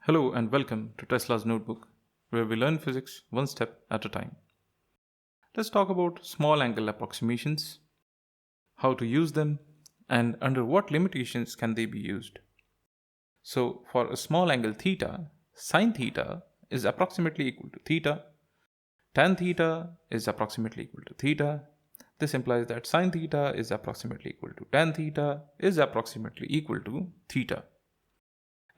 Hello and welcome to Tesla's Notebook, where we learn physics one step at a time. Let's talk about small angle approximations, how to use them, and under what limitations can they be used. So for a small angle theta, sine theta is approximately equal to theta, tan theta is approximately equal to theta. This implies that sine theta is approximately equal to tan theta is approximately equal to theta.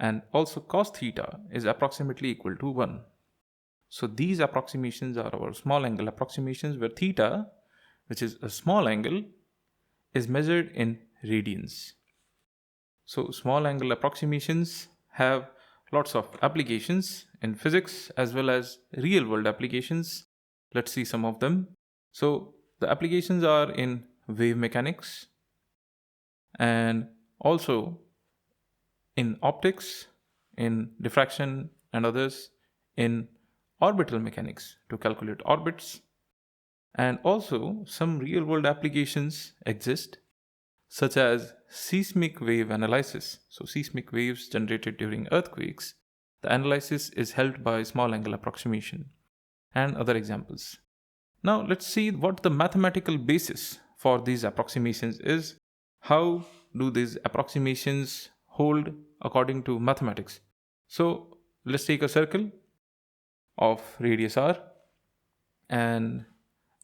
And also cos theta is approximately equal to 1. So these approximations are our small angle approximations where theta, which is a small angle, is measured in radians. So small angle approximations have lots of applications in physics as well as real world applications. Let's see some of them. So the applications are in wave mechanics and also in optics, in diffraction and others, in orbital mechanics to calculate orbits, and also some real world applications exist such as seismic wave analysis. So seismic waves generated during earthquakes, the analysis is helped by small angle approximation and other examples. Now let's see what the mathematical basis for these approximations is. How do these approximations hold according to mathematics? So let's take a circle of radius r and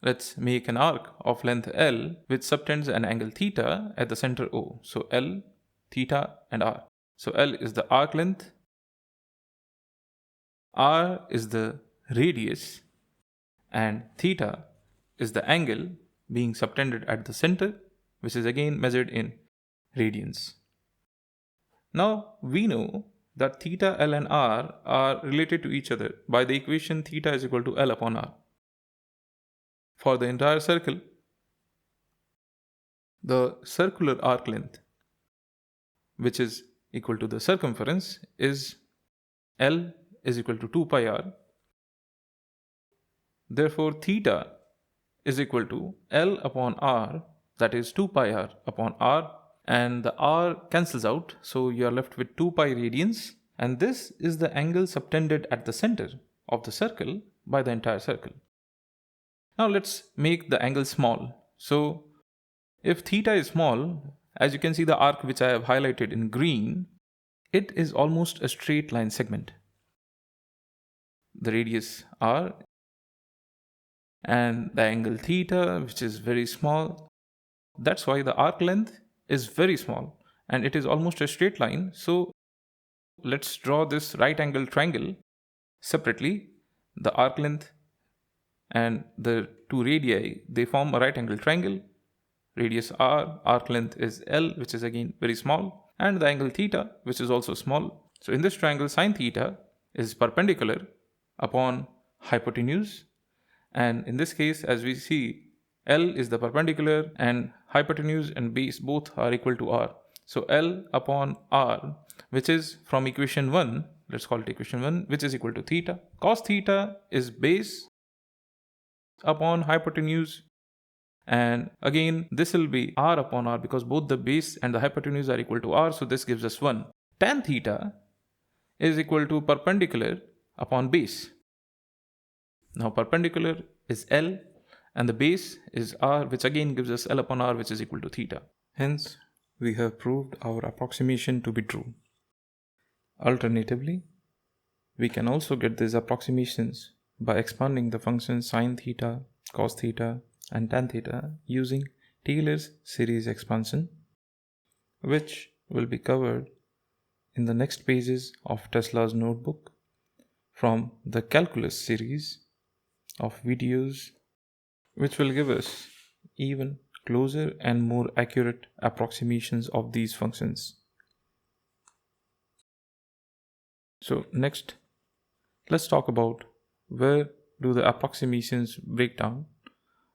let's make an arc of length L which subtends an angle theta at the center O. So L, theta and r. So L is the arc length, r is the radius, and theta is the angle being subtended at the center, which is again measured in radians. Now we know that theta, L and r are related to each other by the equation theta is equal to L upon r. For the entire circle, the circular arc length, which is equal to the circumference, is L is equal to 2 pi r. Therefore, theta is equal to L upon r, that is 2 pi r upon r, and the r cancels out, so you are left with 2 pi radians, and this is the angle subtended at the center of the circle by the entire circle. Now let's make the angle small. So if theta is small, as you can see the arc which I have highlighted in green, it is almost a straight line segment. The radius r and the angle theta, which is very small. That's why the arc length is very small and it is almost a straight line. So let's draw this right angle triangle separately. The arc length and the two radii, they form a right angle triangle. Radius r, arc length is L, which is again very small, and the angle theta, which is also small. So in this triangle, sine theta is perpendicular upon hypotenuse, and in this case, as we see, L is the perpendicular and hypotenuse and base both are equal to r. So L upon r, which is from equation 1, let's call it equation 1, which is equal to theta. Cos theta is base upon hypotenuse, and again this will be r upon r because both the base and the hypotenuse are equal to r, so this gives us 1. Tan theta is equal to perpendicular upon base. Now perpendicular is L and the base is r, which again gives us L upon r, which is equal to theta. Hence we have proved our approximation to be true. Alternatively, we can also get these approximations by expanding the functions sine theta, cos theta and tan theta using Taylor's series expansion, which will be covered in the next pages of Tesla's notebook from the calculus series of videos, which will give us even closer and more accurate approximations of these functions. So next, let's talk about where do the approximations break down,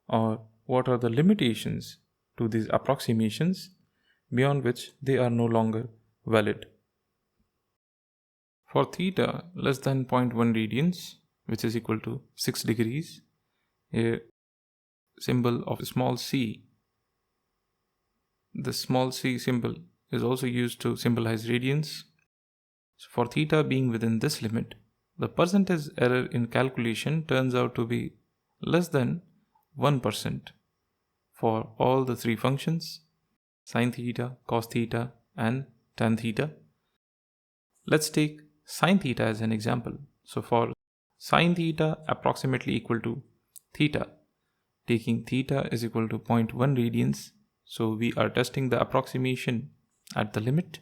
or what are the limitations to these approximations beyond which they are no longer valid. For theta less than 0.1 radians, which is equal to 6 degrees, a symbol of small c, the small c symbol is also used to symbolize radians. So for theta being within this limit, the percentage error in calculation turns out to be less than 1% for all the three functions: sine theta, cos theta, and tan theta. Let's take sine theta as an example. So for sine theta approximately equal to theta, taking theta is equal to 0.1 radians. So we are testing the approximation at the limit.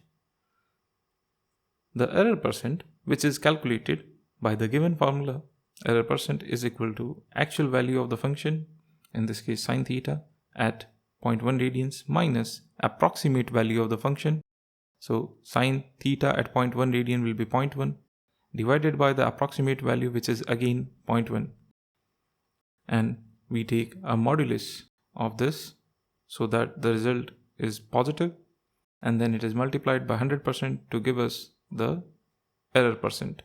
The error percent, which is calculated by the given formula, error percent is equal to actual value of the function, in this case sine theta, at 0.1 radians minus approximate value of the function. So sine theta at 0.1 radian will be 0.1 divided by the approximate value, which is again 0.1. And we take a modulus of this so that the result is positive, and then it is multiplied by 100% to give us the error percent.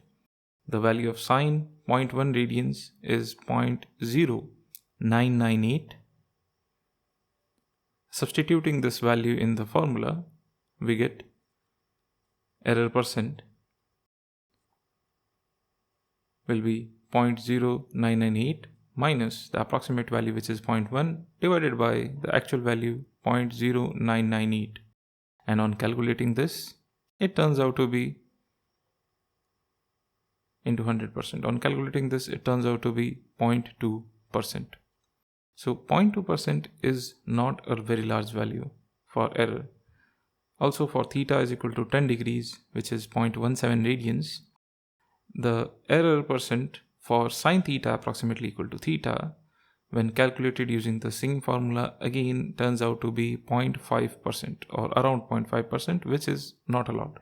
The value of sine 0.1 radians is 0.0998. Substituting this value in the formula, we get error percent will be 0.0998 minus the approximate value, which is 0.1, divided by the actual value 0.0998. And on calculating this, it turns out to be into 100%. On calculating this, it turns out to be 0.2%. So 0.2% is not a very large value for error. Also for theta is equal to 10 degrees, which is 0.17 radians, the error percent for sine theta approximately equal to theta, when calculated using the sine formula, again turns out to be 0.5% or around 0.5%, which is not a lot.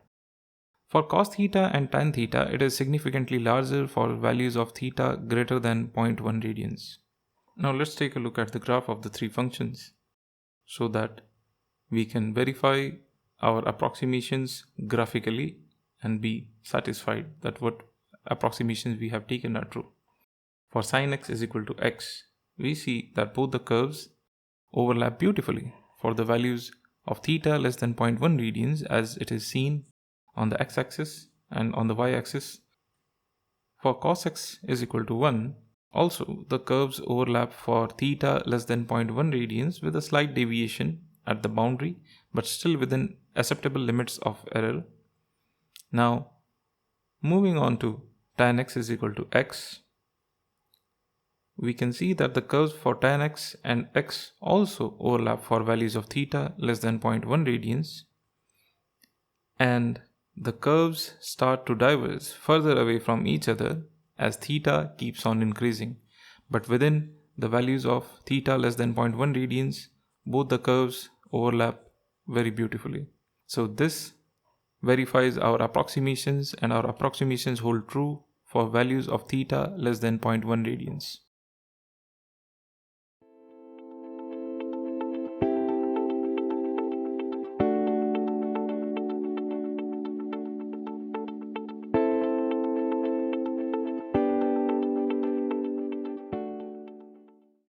For cos theta and tan theta, it is significantly larger for values of theta greater than 0.1 radians. Now let's take a look at the graph of the three functions so that we can verify our approximations graphically and be satisfied that what approximations we have taken are true. For sin x is equal to x, we see that both the curves overlap beautifully for the values of theta less than 0.1 radians, as it is seen on the x-axis and on the y-axis. For cos x is equal to 1, also the curves overlap for theta less than 0.1 radians with a slight deviation at the boundary, but still within acceptable limits of error. Now moving on to tan x is equal to x, we can see that the curves for tan x and x also overlap for values of theta less than 0.1 radians, and the curves start to diverge further away from each other as theta keeps on increasing. But within the values of theta less than 0.1 radians, both the curves overlap very beautifully. So this verifies our approximations, and our approximations hold true for values of theta less than 0.1 radians.